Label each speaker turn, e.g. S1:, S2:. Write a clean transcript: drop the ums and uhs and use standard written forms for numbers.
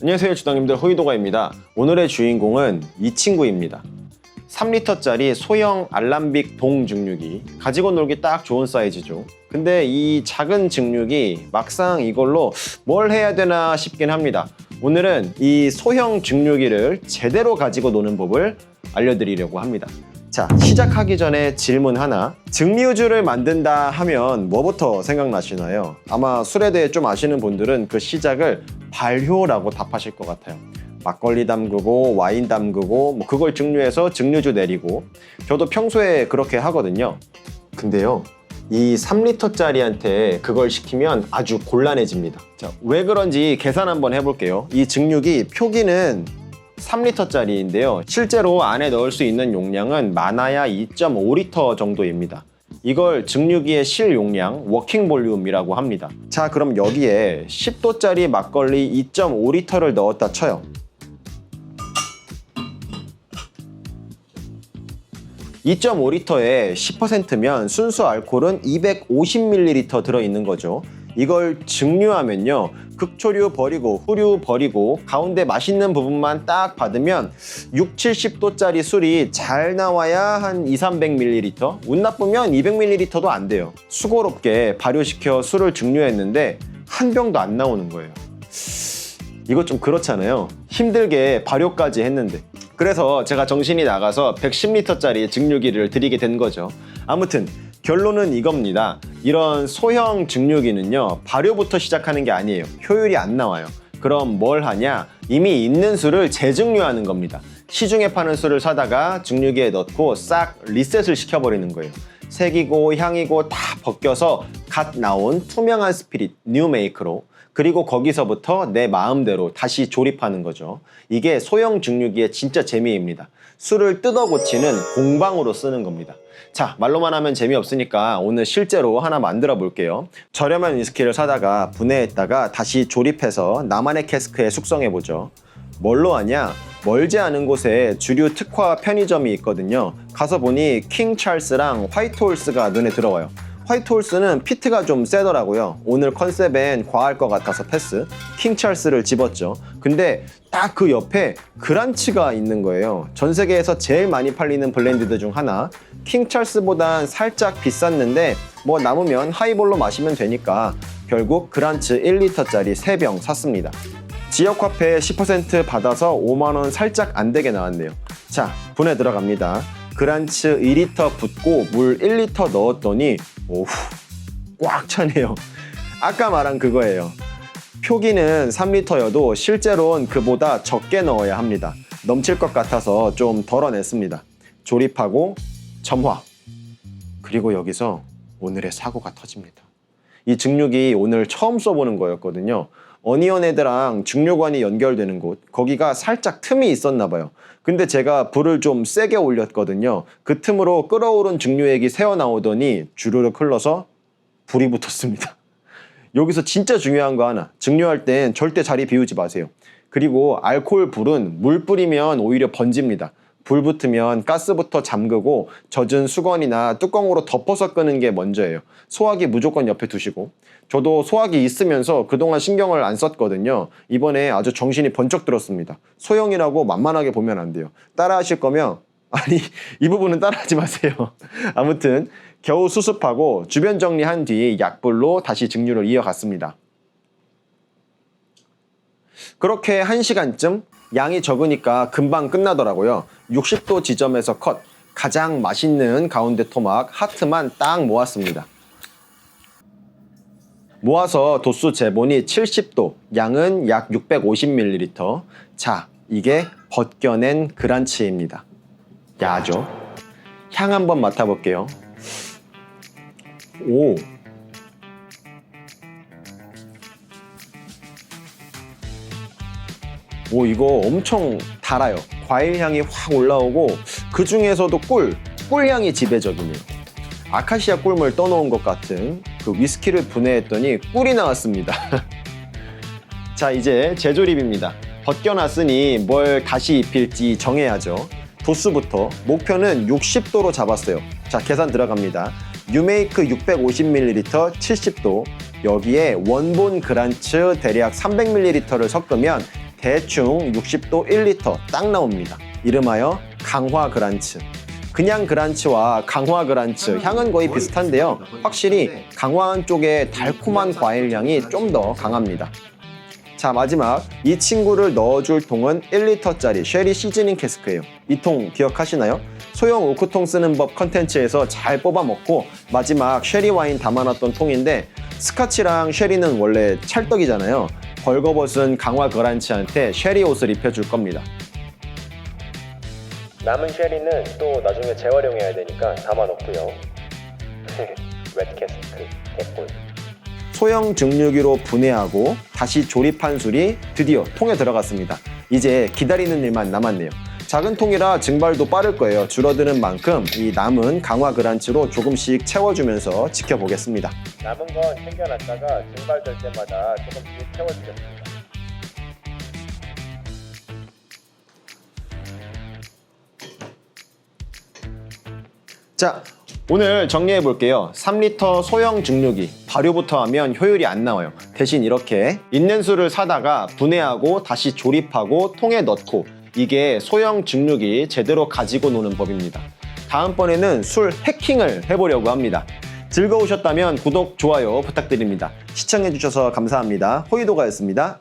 S1: 안녕하세요, 주당님들. 호이도가입니다. 오늘의 주인공은 이 친구입니다. 3리터짜리 소형 알람빅 동 증류기. 가지고 놀기 딱 좋은 사이즈죠. 근데 이 작은 증류기 막상 이걸로 뭘 해야 되나 싶긴 합니다. 오늘은 이 소형 증류기를 제대로 가지고 노는 법을 알려드리려고 합니다. 자, 시작하기 전에 질문 하나. 증류주를 만든다 하면 뭐부터 생각나시나요? 아마 술에 대해 좀 아시는 분들은 그 시작을 발효라고 답하실 것 같아요. 막걸리 담그고 와인 담그고 뭐 그걸 증류해서 증류주 내리고, 저도 평소에 그렇게 하거든요. 근데요, 이 3리터짜리한테 그걸 시키면 아주 곤란해집니다. 자, 왜 그런지 계산 한번 해볼게요. 이 증류기 표기는 3리터짜리인데요. 실제로 안에 넣을 수 있는 용량은 많아야 2.5리터 정도입니다. 이걸 증류기의 실 용량, 워킹 볼륨이라고 합니다. 자, 그럼 여기에 10도짜리 막걸리 2.5리터를 넣었다 쳐요. 2.5리터에 10%면 순수 알코올은 250ml 들어있는 거죠. 이걸 증류하면요, 극초류 버리고 후류 버리고 가운데 맛있는 부분만 딱 받으면 6, 70도짜리 술이 잘 나와야 한 200-300ml, 운 나쁘면 200ml도 안 돼요. 수고롭게 발효시켜 술을 증류했는데 한 병도 안 나오는 거예요. 이거 좀 그렇잖아요. 힘들게 발효까지 했는데. 그래서 제가 정신이 나가서 110리터짜리 증류기를 드리게 된 거죠. 아무튼 결론은 이겁니다. 이런 소형 증류기는요, 발효부터 시작하는 게 아니에요. 효율이 안 나와요. 그럼 뭘 하냐? 이미 있는 술을 재증류하는 겁니다. 시중에 파는 술을 사다가 증류기에 넣고 싹 리셋을 시켜버리는 거예요. 색이고 향이고 다 벗겨서 갓 나온 투명한 스피릿, 뉴메이크로, 그리고 거기서부터 내 마음대로 다시 조립하는 거죠. 이게 소형 증류기의 진짜 재미입니다. 술을 뜯어 고치는 공방으로 쓰는 겁니다. 자, 말로만 하면 재미없으니까 오늘 실제로 하나 만들어 볼게요. 저렴한 위스키를 사다가 분해했다가 다시 조립해서 나만의 캐스크에 숙성해 보죠. 뭘로 하냐? 멀지 않은 곳에 주류 특화 편의점이 있거든요. 가서 보니 킹 찰스랑 화이트 홀스가 눈에 들어와요. 화이트 홀스는 피트가 좀 세더라고요. 오늘 컨셉엔 과할 것 같아서 패스. 킹 찰스를 집었죠. 근데 딱 그 옆에 그란츠가 있는 거예요. 전 세계에서 제일 많이 팔리는 블렌디드 중 하나. 킹 찰스보단 살짝 비쌌는데 뭐 남으면 하이볼로 마시면 되니까 결국 그란츠 1리터짜리 3병 샀습니다. 지역 화폐 10% 받아서 5만원 살짝 안 되게 나왔네요. 자, 분해 들어갑니다. 그란츠 2리터 붓고 물 1리터 넣었더니 오후, 꽉 차네요. 아까 말한 그거예요. 표기는 3리터여도 실제로는 그보다 적게 넣어야 합니다. 넘칠 것 같아서 좀 덜어냈습니다. 조립하고 점화. 그리고 여기서 오늘의 사고가 터집니다. 이 증류기 오늘 처음 써보는 거였거든요. 어니언헤드랑 증류관이 연결되는 곳, 거기가 살짝 틈이 있었나 봐요. 근데 제가 불을 좀 세게 올렸거든요. 그 틈으로 끓어오른 증류액이 새어나오더니 주르륵 흘러서 불이 붙었습니다. 여기서 진짜 중요한 거 하나. 증류할 땐 절대 자리 비우지 마세요. 그리고 알코올 불은 물 뿌리면 오히려 번집니다. 불 붙으면 가스부터 잠그고 젖은 수건이나 뚜껑으로 덮어서 끄는 게 먼저예요. 소화기 무조건 옆에 두시고. 저도 소화기 있으면서 그동안 신경을 안 썼거든요. 이번에 아주 정신이 번쩍 들었습니다. 소형이라고 만만하게 보면 안 돼요. 따라 하실 거면, 아니, 이 부분은 따라 하지 마세요. 아무튼 겨우 수습하고 주변 정리한 뒤 약불로 다시 증류를 이어갔습니다. 그렇게 1시간쯤, 양이 적으니까 금방 끝나더라고요. 60도 지점에서 컷, 가장 맛있는 가운데 토막 하트만 딱 모았습니다. 모아서 도수 재보니 70도, 양은 약 650ml. 자, 이게 벗겨낸 그란츠입니다. 야죠? 향 한번 맡아볼게요. 오, 이거 엄청 달아요. 과일 향이 확 올라오고 그 중에서도 꿀향이 지배적이네요. 아카시아 꿀물 떠놓은 것 같은 그 위스키를 분해했더니 꿀이 나왔습니다. 자, 이제 재조립입니다. 벗겨놨으니 뭘 다시 입힐지 정해야죠. 도수부터 목표는 60도로 잡았어요. 자, 계산 들어갑니다. 뉴메이크 650ml 70도, 여기에 원본 그란츠 대략 300ml를 섞으면 대충 60도 1리터 딱 나옵니다. 이름하여 강화 그란츠. 그냥 그란츠와 강화 그란츠 향은 거의 비슷한데요. 확실히 강화한 쪽에 달콤한 과일 향이 좀 더 강합니다. 자, 마지막 이 친구를 넣어줄 통은 1리터짜리 쉐리 시즈닝 캐스크예요. 이 통 기억하시나요? 소형 오크통 쓰는 법 컨텐츠에서 잘 뽑아 먹고 마지막 쉐리 와인 담아놨던 통인데 스카치랑 쉐리는 원래 찰떡이잖아요. 벌거벗은 강화 그란츠한테 쉐리 옷을 입혀줄 겁니다. 남은 쉐리는 또 나중에 재활용해야 되니까 담아놓고요. 웻 캐스크 개꿀. 소형 증류기로 분해하고 다시 조립한 술이 드디어 통에 들어갔습니다. 이제 기다리는 일만 남았네요. 작은 통이라 증발도 빠를 거예요. 줄어드는 만큼 이 남은 강화 그란츠로 조금씩 채워주면서 지켜보겠습니다. 남은 건 챙겨놨다가 증발될 때마다 조금씩 채워주겠습니다. 자, 오늘 정리해 볼게요. 3리터 소형 증류기 발효부터 하면 효율이 안 나와요. 대신 이렇게 있는 술을 사다가 분해하고 다시 조립하고 통에 넣고 이게 소형 증류기 제대로 가지고 노는 법입니다. 다음번에는 술 해킹을 해보려고 합니다. 즐거우셨다면 구독, 좋아요 부탁드립니다. 시청해 주셔서 감사합니다. 호이도가였습니다.